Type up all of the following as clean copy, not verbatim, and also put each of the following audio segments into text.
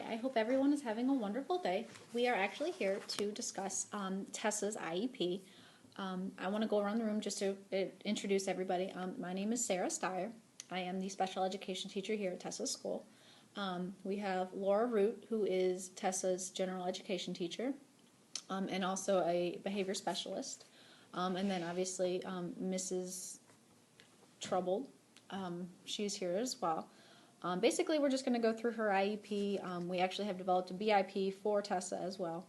I hope everyone is having a wonderful day. We are actually here to discuss Tessa's IEP. I want to go around the room just to introduce everybody. My name is Sarah Steyer. I am the special education teacher here at Tessa's school. We have Laura Root, who is Tessa's general education teacher, and also a behavior specialist. And then obviously Mrs. Troubled, she's here as well. Basically, we're just going to go through her IEP. We actually have developed a BIP for Tessa as well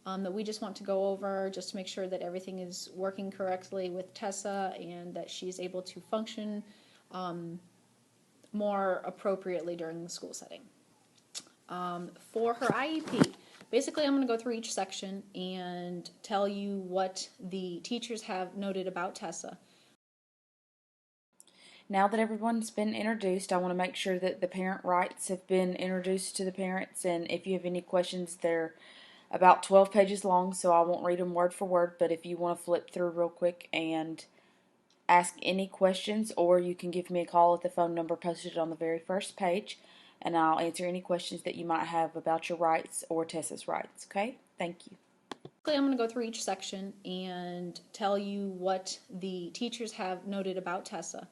that we just want to go over just to make sure that everything is working correctly with Tessa and that she's able to function more appropriately during the school setting. For her IEP, basically I'm going to go through each section and tell you what the teachers have noted about Tessa. Now that everyone's been introduced, I want to make sure that the parent rights have been introduced to the parents, and if you have any questions, they're about 12 pages long, so I won't read them word for word, but if you want to flip through real quick and ask any questions, or you can give me a call at the phone number posted on the very first page, and I'll answer any questions that you might have about your rights or Tessa's rights, okay? Thank you. I'm going to go through each section and tell you what the teachers have noted about Tessa.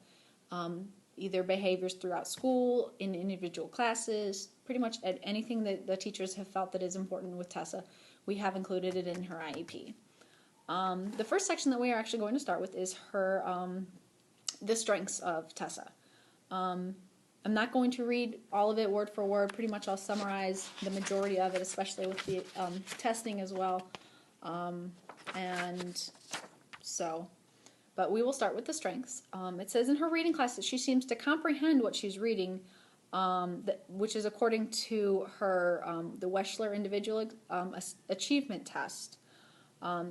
Either behaviors throughout school, in individual classes, pretty much anything that the teachers have felt that is important with Tessa, we have included it in her IEP. The first section that we are actually going to start with is her, the strengths of Tessa. I'm not going to read all of it word for word. Pretty much I'll summarize the majority of it, especially with the testing as well. But we will start with the strengths. It says in her reading class that she seems to comprehend what she's reading, which is according to her the Wechsler Individual Achievement Test.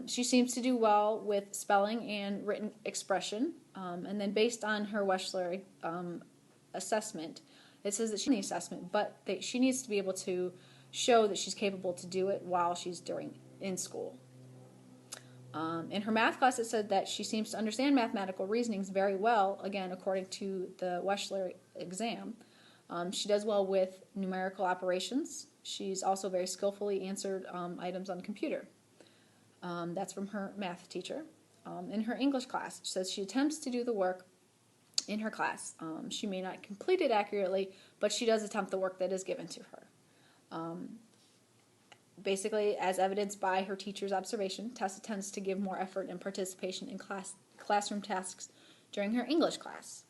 She seems to do well with spelling and written expression, and then based on her Wechsler assessment, it says that she needs assessment, but that she needs to be able to show that she's capable to do it while she's in school. In her math class, it said that she seems to understand mathematical reasonings very well, again, according to the Wechsler exam. She does well with numerical operations. She's also very skillfully answered items on the computer. That's from her math teacher. In her English class, it says she attempts to do the work in her class. She may not complete it accurately, but she does attempt the work that is given to her. Basically, as evidenced by her teacher's observation, Tessa tends to give more effort and participation in classroom tasks during her English class.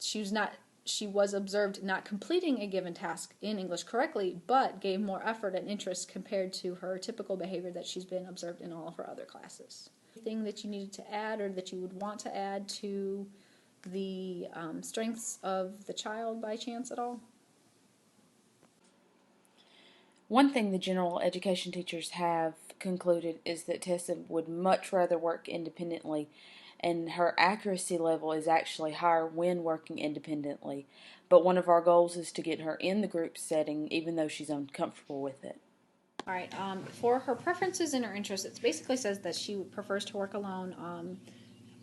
She was observed not completing a given task in English correctly, but gave more effort and interest compared to her typical behavior that she's been observed in all of her other classes. Anything that you needed to add or that you would want to add to the strengths of the child by chance at all? One thing the general education teachers have concluded is that Tessa would much rather work independently, and her accuracy level is actually higher when working independently. But one of our goals is to get her in the group setting, even though she's uncomfortable with it. All right. For her preferences and her interests, it basically says that she prefers to work alone.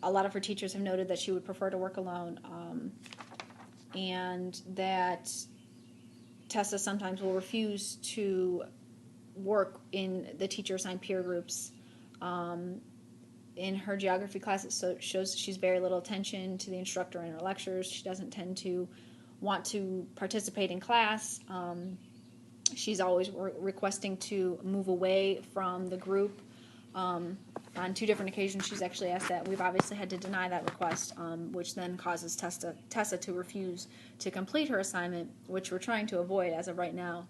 A lot of her teachers have noted that she would prefer to work alone, and that Tessa sometimes will refuse to work in the teacher-assigned peer groups. In her geography class, it shows she's very little attention to the instructor in her lectures. She doesn't tend to want to participate in class. She's always requesting to move away from the group. On 2 different occasions, she's actually asked that. We've obviously had to deny that request, which then causes Tessa to refuse to complete her assignment, which we're trying to avoid as of right now.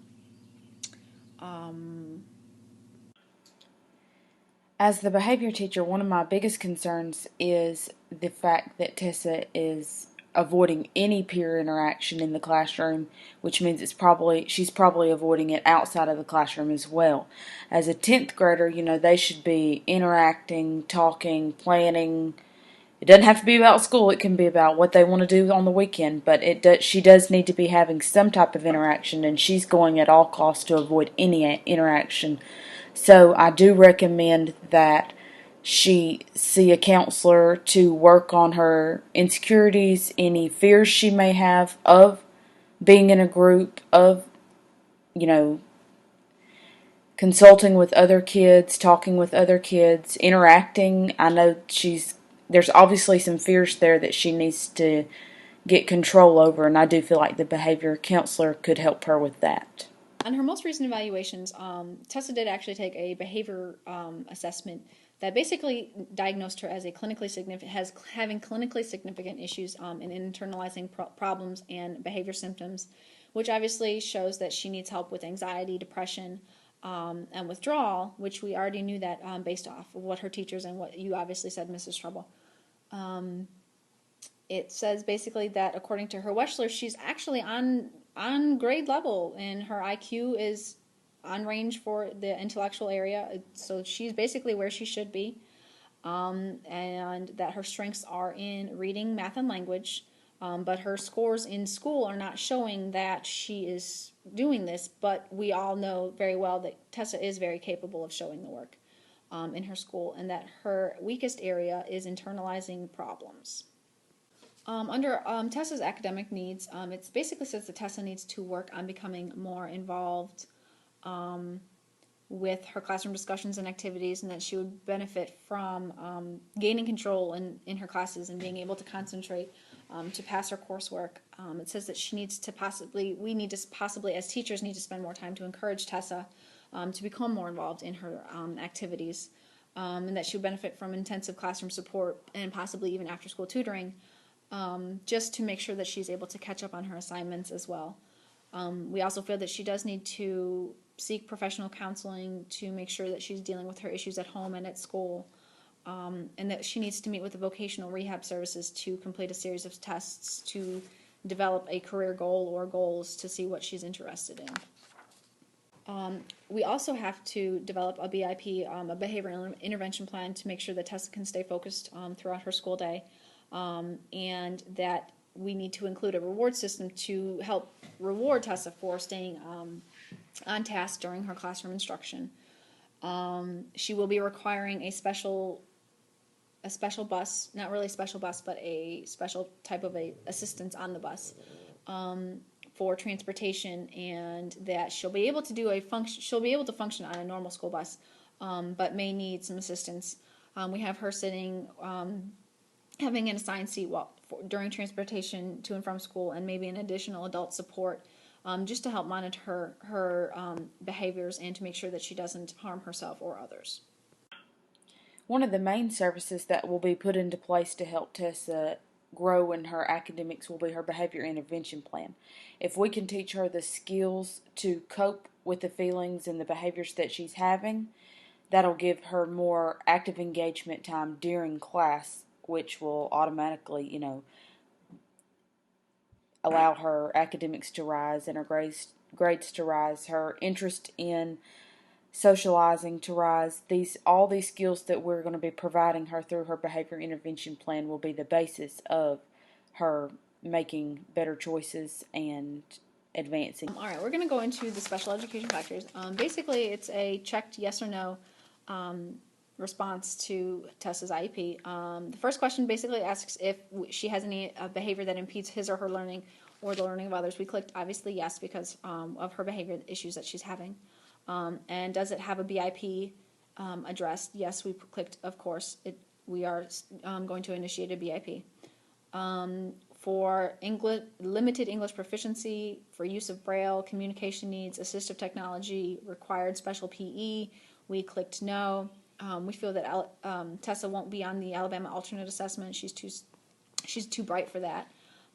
As the behavior teacher, one of my biggest concerns is the fact that Tessa is avoiding any peer interaction in the classroom, which means she's probably avoiding it outside of the classroom as well. As a 10th grader, they should be interacting, talking, planning. It doesn't have to be about school. It can be about what they want to do on the weekend, but she does need to be having some type of interaction, and she's going at all costs to avoid any interaction. So I do recommend that she see a counselor to work on her insecurities, any fears she may have of being in a group, of you know, consulting with other kids, talking with other kids, interacting. I know there's obviously some fears there that she needs to get control over, and I do feel like the behavior counselor could help her with that. On her most recent evaluations, Tessa did actually take a behavior assessment that basically diagnosed her as having clinically significant issues in internalizing problems and behavior symptoms, which obviously shows that she needs help with anxiety, depression, and withdrawal, which we already knew that based off of what her teachers and what you obviously said, Mrs. Trouble. It says basically that according to her Wechsler, she's actually on grade level, and her IQ is on range for the intellectual area. So she's basically where she should be, and that her strengths are in reading, math, and language. But her scores in school are not showing that she is doing this. But we all know very well that Tessa is very capable of showing the work in her school, and that her weakest area is internalizing problems. Under Tessa's academic needs, it basically says that Tessa needs to work on becoming more involved with her classroom discussions and activities, and that she would benefit from gaining control in her classes and being able to concentrate to pass her coursework. It says that we need to possibly, as teachers, need to spend more time to encourage Tessa to become more involved in her activities, and that she would benefit from intensive classroom support and possibly even after school tutoring. Just to make sure that she's able to catch up on her assignments as well. We also feel that she does need to seek professional counseling to make sure that she's dealing with her issues at home and at school, and that she needs to meet with the vocational rehab services to complete a series of tests to develop a career goal or goals to see what she's interested in. We also have to develop a BIP, a behavioral intervention plan, to make sure that Tessa can stay focused throughout her school day, and that we need to include a reward system to help reward Tessa for staying on task during her classroom instruction. She will be requiring a special bus, not really a special bus, but a special type of a assistance on the bus for transportation, and that she'll be able to function on a normal school bus, but may need some assistance. We have her sitting, having an assigned seat during transportation to and from school, and maybe an additional adult support, just to help monitor her behaviors and to make sure that she doesn't harm herself or others. One of the main services that will be put into place to help Tessa grow in her academics will be her behavior intervention plan. If we can teach her the skills to cope with the feelings and the behaviors that she's having, that'll give her more active engagement time during class, which will automatically, allow her academics to rise and her grades to rise, her interest in socializing to rise. All these skills that we're going to be providing her through her behavior intervention plan will be the basis of her making better choices and advancing. All right, we're going to go into the special education factors. Basically, it's a checked yes or no response to Tessa's IEP. The first question basically asks if she has any behavior that impedes his or her learning or the learning of others. We clicked obviously yes because of her behavior issues that she's having. And does it have a BIP addressed? Yes, we clicked of course. We are going to initiate a BIP. For limited English proficiency, for use of Braille, communication needs, assistive technology, required special PE, we clicked no. We feel that Tessa won't be on the Alabama alternate assessment. She's too bright for that.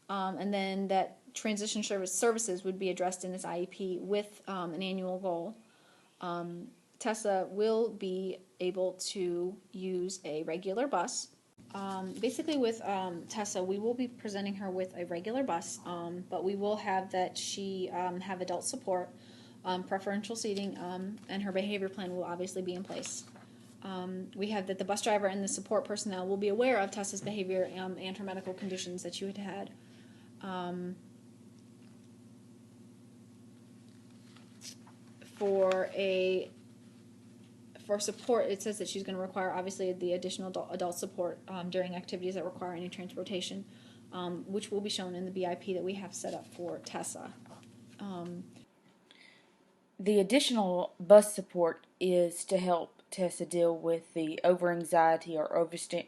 And then that transition services would be addressed in this IEP with an annual goal. Tessa will be able to use a regular bus. Basically with Tessa, we will be presenting her with a regular bus, but we will have that she have adult support, preferential seating, and her behavior plan will obviously be in place. We have that the bus driver and the support personnel will be aware of Tessa's behavior and her medical conditions that you had. For support, it says that she's going to require obviously the additional adult support during activities that require any transportation, which will be shown in the BIP that we have set up for Tessa. The additional bus support is to help Tessa deal with the over anxiety or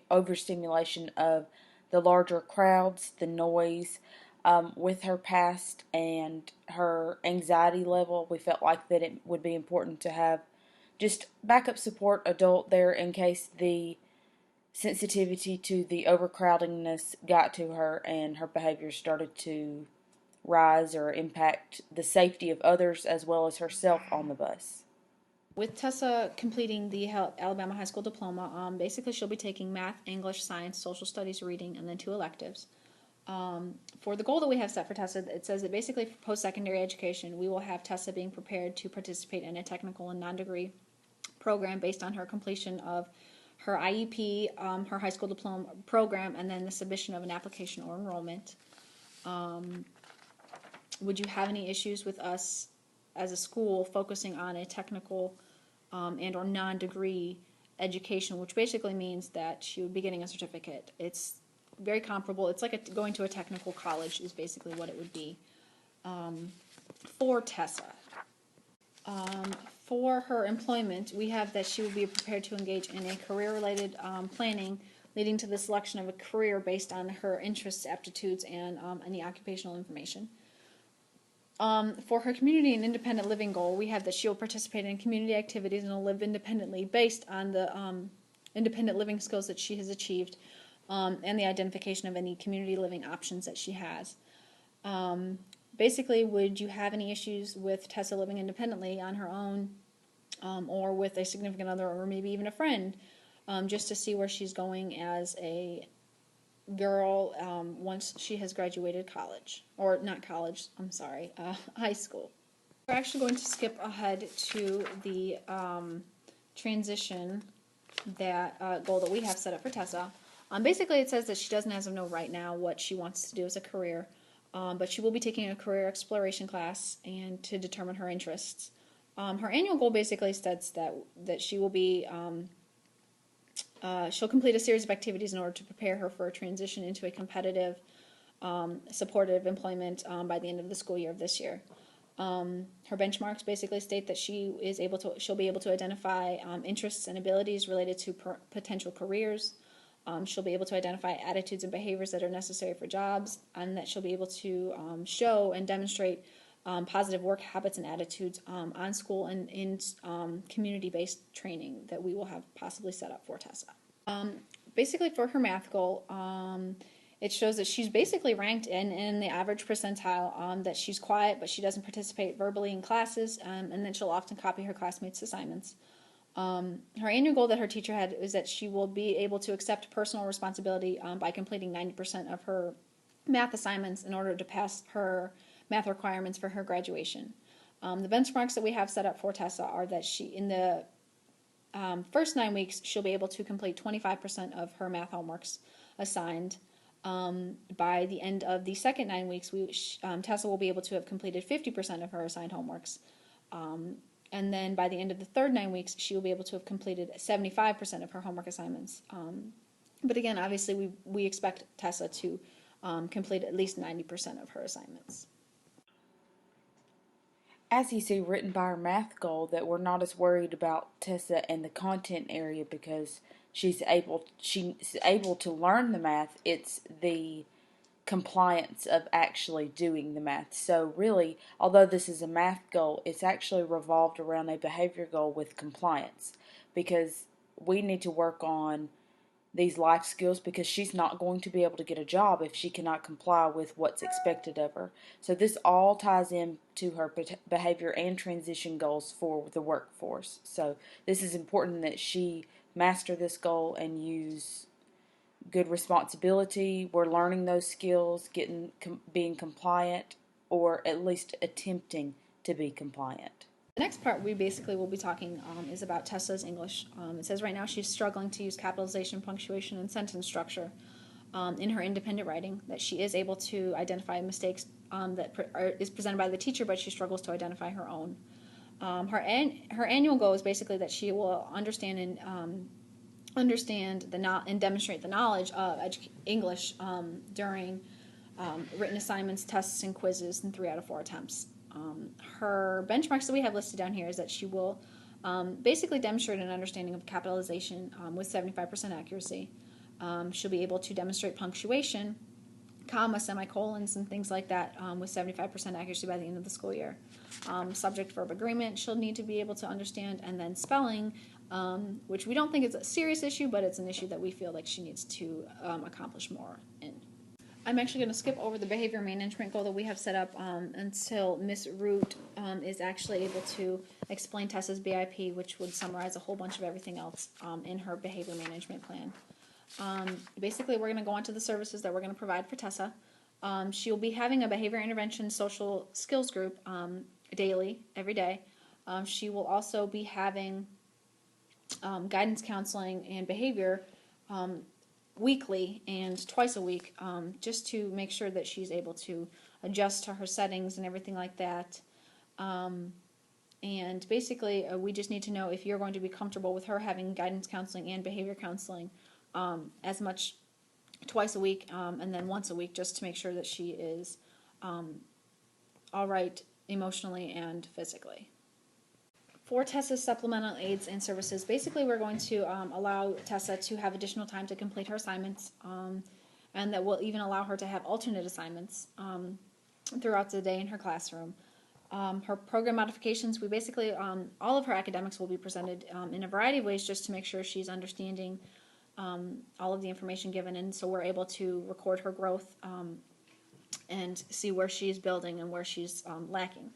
overstimulation of the larger crowds, the noise. With her past and her anxiety level, we felt like that it would be important to have just backup support adult there in case the sensitivity to the overcrowdingness got to her and her behavior started to rise or impact the safety of others as well as herself on the bus. With Tessa completing the Alabama High School diploma, basically she'll be taking math, English, science, social studies, reading, and then 2 electives. For the goal that we have set for Tessa, it says that basically for post-secondary education, we will have Tessa being prepared to participate in a technical and non-degree program based on her completion of her IEP, her high school diploma program, and then the submission of an application or enrollment. Would you have any issues with us as a school focusing on a technical and or non-degree education, which basically means that she would be getting a certificate? It's very comparable. It's like going to a technical college is basically what it would be for Tessa. For her employment, we have that she will be prepared to engage in a career-related planning leading to the selection of a career based on her interests, aptitudes, and any occupational information. For her community and independent living goal, we have that she will participate in community activities and will live independently based on the independent living skills that she has achieved and the identification of any community living options that she has. Basically, would you have any issues with Tessa living independently on her own or with a significant other or maybe even a friend just to see where she's going as a girl once she has graduated college, or not college, I'm sorry, high school. We're actually going to skip ahead to the transition that goal that we have set up for Tessa. Basically, it says that she doesn't as of know right now what she wants to do as a career, but she will be taking a career exploration class and to determine her interests. Her annual goal basically states that she will be she'll complete a series of activities in order to prepare her for a transition into a competitive, supportive employment by the end of the school year of this year. Her benchmarks basically state that she'll be able to identify interests and abilities related to potential careers. She'll be able to identify attitudes and behaviors that are necessary for jobs, and that she'll be able to show and demonstrate positive work habits and attitudes on school and in community-based training that we will have possibly set up for Tessa. Basically, for her math goal, it shows that she's basically ranked in the average percentile, that she's quiet, but she doesn't participate verbally in classes, and then she'll often copy her classmates' assignments. Her annual goal that her teacher had is that she will be able to accept personal responsibility by completing 90% of her math assignments in order to pass her math requirements for her graduation. The benchmarks that we have set up for Tessa are that in the first 9 weeks, she'll be able to complete 25% of her math homeworks assigned. By the end of the second 9 weeks, Tessa will be able to have completed 50% of her assigned homeworks. And then by the end of the third 9 weeks, she will be able to have completed 75% of her homework assignments. But again, obviously, we expect Tessa to complete at least 90% of her assignments. As you see written by her math goal, that we're not as worried about Tessa and the content area because she's able to learn the math. It's the compliance of actually doing the math. So really, although this is a math goal, it's actually revolved around a behavior goal with compliance, because we need to work on these life skills because she's not going to be able to get a job if she cannot comply with what's expected of her. So this all ties into her behavior and transition goals for the workforce. So this is important that she master this goal and use good responsibility. We're learning those skills, being compliant, or at least attempting to be compliant. The next part we basically will be talking is about Tessa's English. It says right now she's struggling to use capitalization, punctuation, and sentence structure in her independent writing, that she is able to identify mistakes that is presented by the teacher, but she struggles to identify her own. Her annual goal is basically that she will understand and demonstrate the knowledge of English during written assignments, tests, and quizzes in 3 out of 4 attempts. Her benchmarks that we have listed down here is that she will basically demonstrate an understanding of capitalization with 75% accuracy. She'll be able to demonstrate punctuation, comma, semicolons, and things like that with 75% accuracy by the end of the school year. Subject verb agreement, she'll need to be able to understand, and then spelling, which we don't think is a serious issue, but it's an issue that we feel like she needs to accomplish more in. I'm actually going to skip over the behavior management goal that we have set up until Miss Root is actually able to explain Tessa's BIP, which would summarize a whole bunch of everything else in her behavior management plan. Basically, we're going to go on to the services that we're going to provide for Tessa. She'll be having a behavior intervention social skills group daily, every day. She will also be having guidance counseling and behavior weekly and twice a week, just to make sure that she's able to adjust to her settings and everything like that. And basically, we just need to know if you're going to be comfortable with her having guidance counseling and behavior counseling as much twice a week and then once a week, just to make sure that she is all right emotionally and physically. For Tessa's supplemental aids and services, basically we're going to allow Tessa to have additional time to complete her assignments, and that will even allow her to have alternate assignments throughout the day in her classroom. Her program modifications, we basically, all of her academics will be presented in a variety of ways just to make sure she's understanding all of the information given, and so we're able to record her growth and see where she's building and where she's lacking.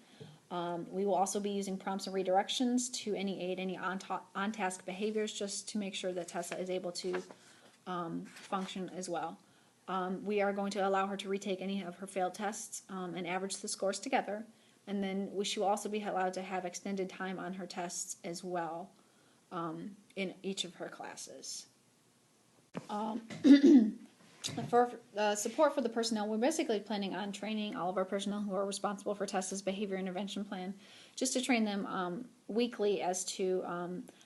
We will also be using prompts and redirections to aid any on-task behaviors, just to make sure that Tessa is able to function as well. We are going to allow her to retake any of her failed tests and average the scores together. And then she will also be allowed to have extended time on her tests as well in each of her classes. For support for the personnel, we're basically planning on training all of our personnel who are responsible for Tessa's behavior intervention plan, just to train them weekly as to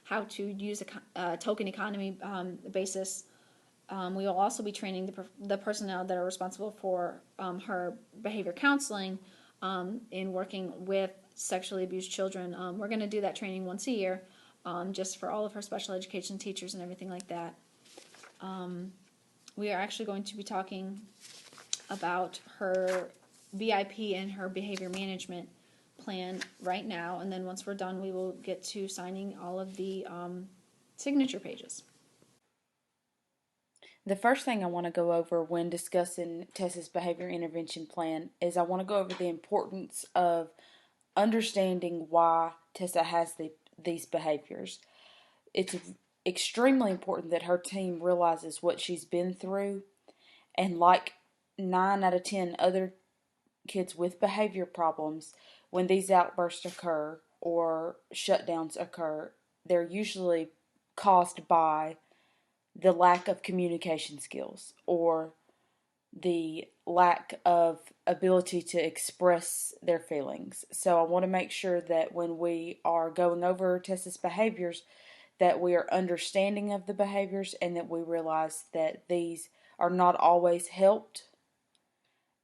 how to use a token economy basis. We will also be training the personnel that are responsible for her behavior counseling in working with sexually abused children. We're going to do that training once a year, just for all of her special education teachers and everything like that. We are actually going to be talking about her BIP and her behavior management plan right now, and then once we're done, we will get to signing all of the signature pages. The first thing I want to go over when discussing Tessa's behavior intervention plan is I want to go over the importance of understanding why Tessa has these behaviors. It's extremely important that her team realizes what she's been through, and like 9 out of 10 other kids with behavior problems, when these outbursts occur or shutdowns occur, they're usually caused by the lack of communication skills or the lack of ability to express their feelings. So I want to make sure that when we are going over Tessa's behaviors, that we are understanding of the behaviors and that we realize that these are not always helped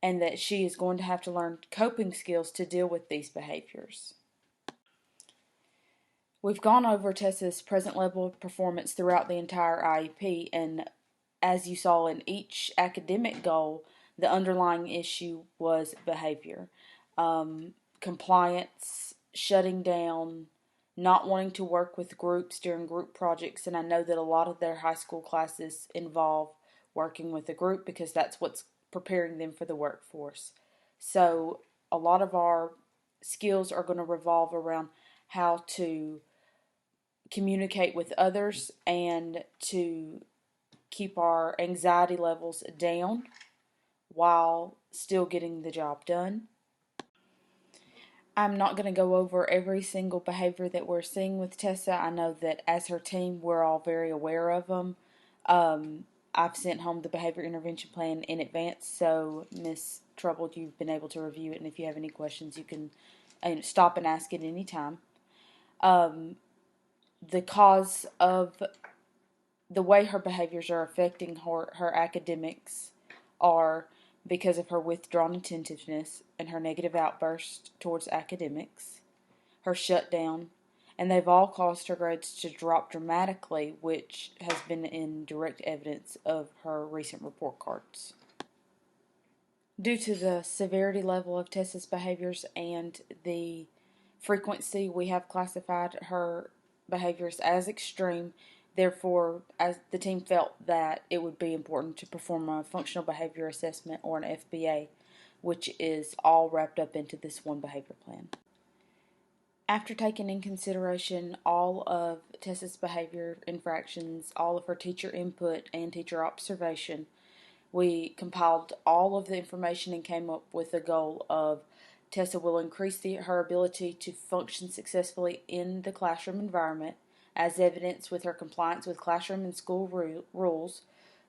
and that she is going to have to learn coping skills to deal with these behaviors. We've gone over Tessa's present level of performance throughout the entire IEP, and as you saw in each academic goal, the underlying issue was behavior. Compliance, shutting down, not wanting to work with groups during group projects, and I know that a lot of their high school classes involve working with a group because that's what's preparing them for the workforce. So a lot of our skills are going to revolve around how to communicate with others and to keep our anxiety levels down while still getting the job done. I'm not going to go over every single behavior that we're seeing with Tessa. I know that as her team, we're all very aware of them. I've sent home the behavior intervention plan in advance, so Miss Troubled, you've been able to review it, and if you have any questions, you can stop and ask at any time. The cause of the way her behaviors are affecting her academics are because of her withdrawn attentiveness and her negative outbursts towards academics, her shutdown, and they've all caused her grades to drop dramatically, which has been in direct evidence of her recent report cards. Due to the severity level of Tessa's behaviors and the frequency, we have classified her behaviors as extreme. Therefore, as the team felt that it would be important to perform a functional behavior assessment or an FBA, which is all wrapped up into this one behavior plan. After taking in consideration all of Tessa's behavior infractions, all of her teacher input and teacher observation, we compiled all of the information and came up with a goal of Tessa will increase her ability to function successfully in the classroom environment, as evidenced with her compliance with classroom and school rules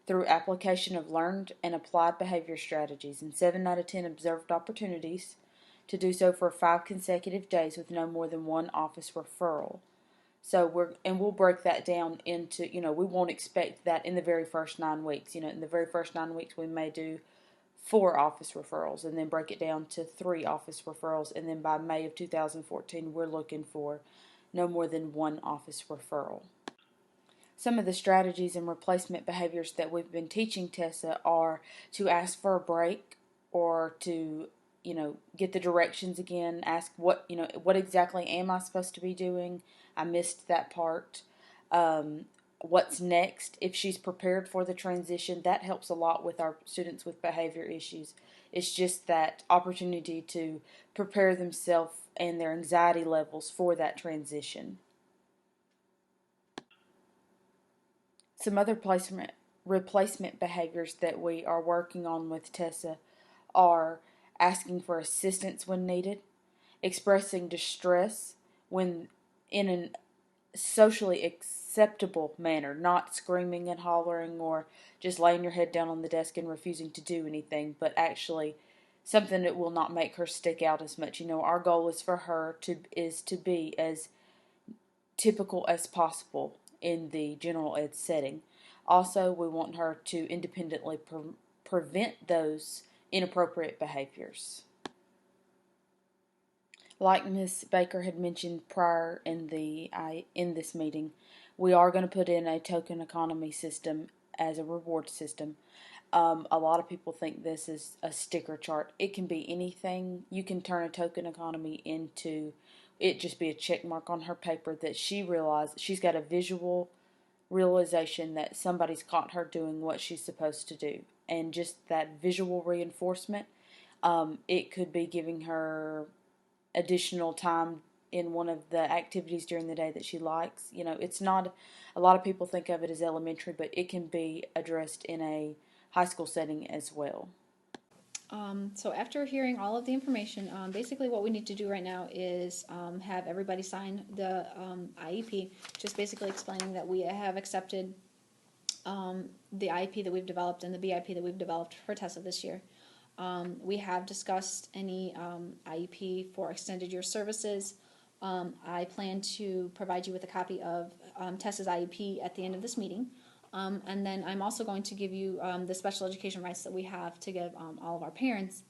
through application of learned and applied behavior strategies in 7 out of 10 observed opportunities, to do so for 5 consecutive days with no more than 1 office referral. So we'll break that down into, we won't expect that in the very first 9 weeks. In the very first 9 weeks we may do 4 office referrals and then break it down to 3 office referrals, and then by May of 2014 we're looking for no more than 1 office referral. Some of the strategies and replacement behaviors that we've been teaching Tessa are to ask for a break, or to get the directions again, ask what exactly am I supposed to be doing? I missed that part. What's next? If she's prepared for the transition, that helps a lot with our students with behavior issues. It's just that opportunity to prepare themselves and their anxiety levels for that transition. Some other replacement behaviors that we are working on with Tessa are asking for assistance when needed, expressing distress when in a socially acceptable manner, not screaming and hollering or just laying your head down on the desk and refusing to do anything, but actually something that will not make her stick out as much. Our goal is for her to be as typical as possible in the general ed setting. Also, we want her to independently prevent those inappropriate behaviors. Like Ms. Baker had mentioned prior in this meeting, we are going to put in a token economy system as a reward system. A lot of people think this is a sticker chart. It can be anything. You can turn a token economy into it just be a check mark on her paper that she realized she's got a visual realization that somebody's caught her doing what she's supposed to do. And just that visual reinforcement, it could be giving her additional time in one of the activities during the day that she likes. It's not, a lot of people think of it as elementary, but it can be addressed in a high school setting as well. So after hearing all of the information, basically what we need to do right now is have everybody sign the IEP, just basically explaining that we have accepted the IEP that we've developed and the BIP that we've developed for Tessa this year. We have discussed any IEP for extended year services. I plan to provide you with a copy of Tessa's IEP at the end of this meeting. And then I'm also going to give you the special education rights that we have to give all of our parents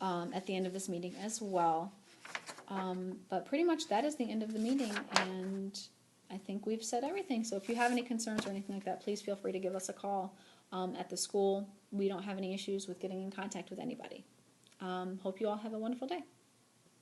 at the end of this meeting as well. But pretty much that is the end of the meeting, and I think we've said everything. So if you have any concerns or anything like that, please feel free to give us a call at the school. We don't have any issues with getting in contact with anybody. Hope you all have a wonderful day.